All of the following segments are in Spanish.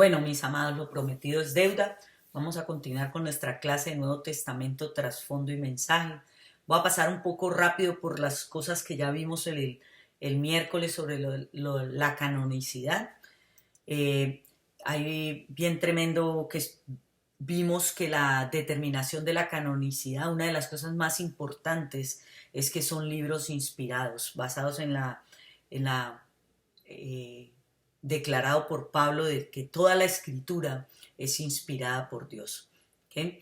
Bueno, mis amados, lo prometido es deuda. Vamos a continuar con nuestra clase de Nuevo Testamento, trasfondo y mensaje. Voy a pasar un poco rápido por las cosas que ya vimos el miércoles sobre la canonicidad. Hay bien tremendo que vimos que la determinación de la canonicidad, una de las cosas más importantes es que son libros inspirados, basados en la declarado por Pablo de que toda la escritura es inspirada por Dios. ¿Okay?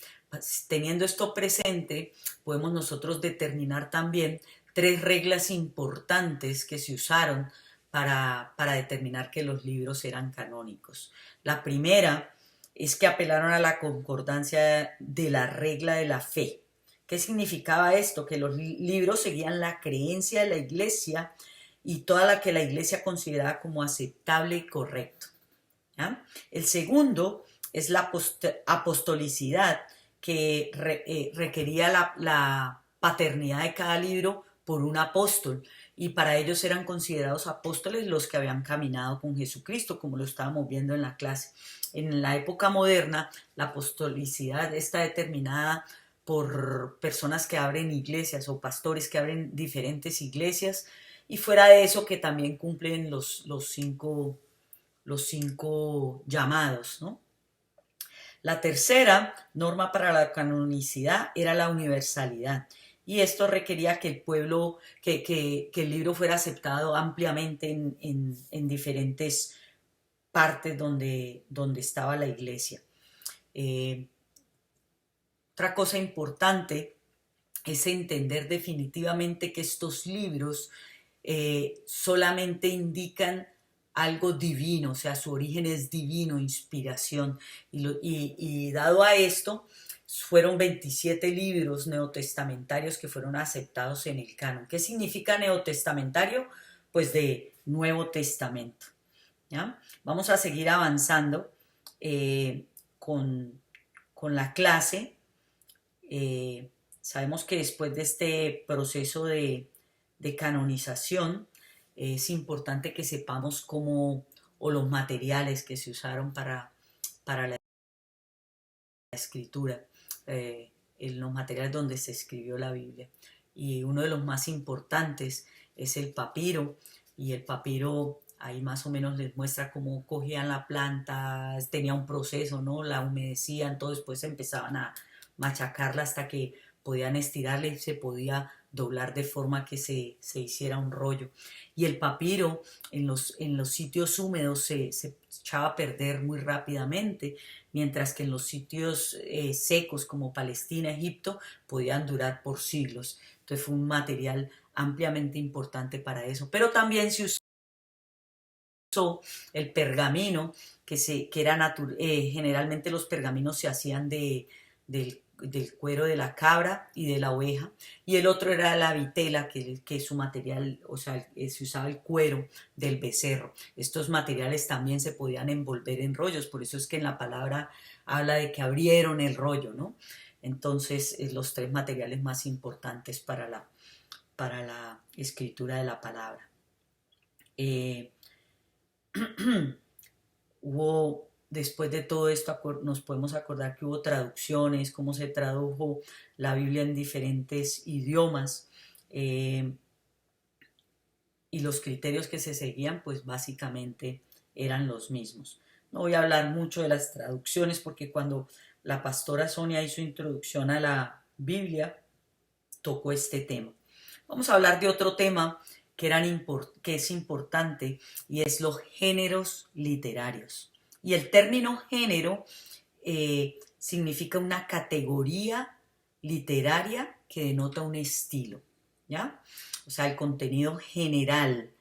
Teniendo esto presente, podemos nosotros determinar también tres reglas importantes que se usaron para determinar que los libros eran canónicos. La primera es que apelaron a la concordancia de la regla de la fe. ¿Qué significaba esto? Que los libros seguían la creencia de la iglesia y toda la que la iglesia consideraba como aceptable y correcto. ¿Ya? El segundo es la apostolicidad, que requería la paternidad de cada libro por un apóstol, y para ellos eran considerados apóstoles los que habían caminado con Jesucristo, como lo estábamos viendo en la clase. En la época moderna, la apostolicidad está determinada por personas que abren iglesias o pastores que abren diferentes iglesias, y fuera de eso que también cumplen los cinco llamados, ¿no? La tercera norma para la canonicidad era la universalidad, y esto requería que el pueblo, que el libro fuera aceptado ampliamente en diferentes partes donde estaba la iglesia. Otra cosa importante es entender definitivamente que estos libros solamente indican algo divino, o sea, su origen es divino, inspiración. Y dado a esto, fueron 27 libros neotestamentarios que fueron aceptados en el canon. ¿Qué significa neotestamentario? Pues de Nuevo Testamento. ¿Ya? Vamos a seguir avanzando con la clase. Sabemos que después de este proceso de canonización, es importante que sepamos cómo, o los materiales que se usaron para la escritura, en los materiales donde se escribió la Biblia. Y uno de los más importantes es el papiro, y el papiro ahí más o menos les muestra cómo cogían la planta, tenía un proceso, ¿no? La humedecían, todo, después empezaban a machacarla hasta que podían estirarla y se podía doblar de forma que se hiciera un rollo. Y el papiro en los sitios húmedos se echaba a perder muy rápidamente, mientras que en los sitios secos como Palestina, Egipto, podían durar por siglos. Entonces fue un material ampliamente importante para eso. Pero también se usó el pergamino, que era generalmente los pergaminos se hacían del cuero de la cabra y de la oveja, y el otro era la vitela, que es su material, o sea, se usaba el cuero del becerro. Estos materiales también se podían envolver en rollos, por eso es que en la palabra habla de que abrieron el rollo, ¿no? Entonces, los tres materiales más importantes para la escritura de la palabra. Hubo, después de todo esto, nos podemos acordar que hubo traducciones, cómo se tradujo la Biblia en diferentes idiomas, y los criterios que se seguían, pues básicamente eran los mismos. No voy a hablar mucho de las traducciones porque cuando la pastora Sonia hizo introducción a la Biblia, tocó este tema. Vamos a hablar de otro tema que es importante, y es los géneros literarios. Y el término género significa una categoría literaria que denota un estilo, ¿ya? O sea, el contenido general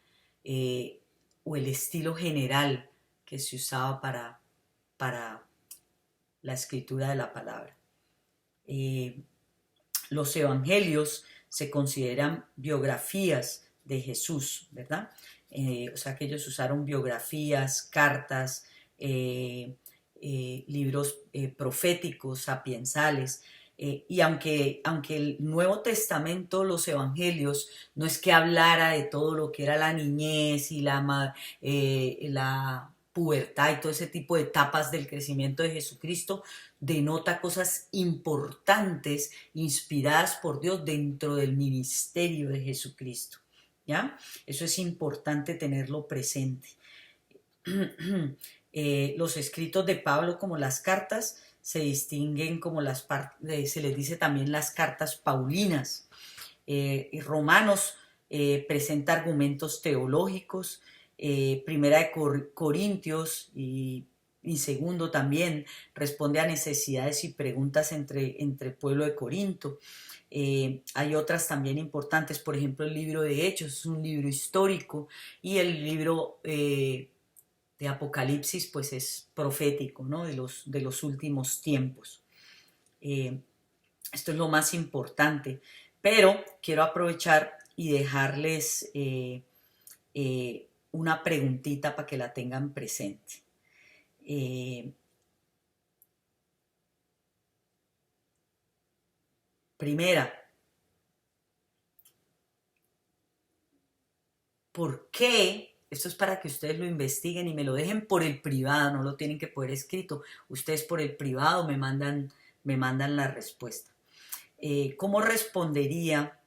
o el estilo general que se usaba para la escritura de la palabra. Los evangelios se consideran biografías de Jesús, ¿verdad? O sea que ellos usaron biografías, cartas, libros proféticos, sapiensales, y aunque el Nuevo Testamento, los evangelios, no es que hablara de todo lo que era la niñez y la pubertad y todo ese tipo de etapas del crecimiento de Jesucristo, denota cosas importantes inspiradas por Dios dentro del ministerio de Jesucristo. ¿Ya? Eso es importante tenerlo presente. Los escritos de Pablo, como las cartas, se distinguen como se les dice también las cartas paulinas. Y Romanos presenta argumentos teológicos, Primera de Corintios y segundo también responde a necesidades y preguntas entre el pueblo de Corinto. Hay otras también importantes, por ejemplo el libro de Hechos es un libro histórico y el libro de Apocalipsis pues es profético, ¿no? de los últimos tiempos. Esto es lo más importante, pero quiero aprovechar y dejarles una preguntita para que la tengan presente. Primera, ¿por qué? Esto es para que ustedes lo investiguen y me lo dejen por el privado, no lo tienen que poner escrito. Ustedes por el privado me mandan la respuesta. ¿Cómo respondería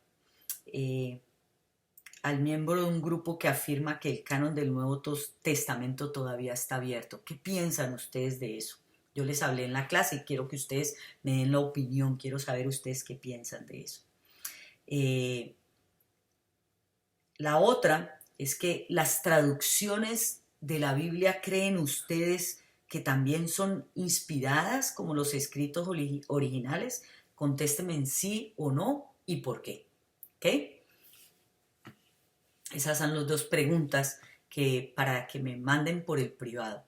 al miembro de un grupo que afirma que el canon del Nuevo Testamento todavía está abierto? ¿Qué piensan ustedes de eso? Yo les hablé en la clase y quiero que ustedes me den la opinión, quiero saber ustedes qué piensan de eso. La otra es que las traducciones de la Biblia, ¿creen ustedes que también son inspiradas como los escritos originales? Contéstenme en sí o no y por qué. ¿Ok? Esas son las dos preguntas para que me manden por el privado.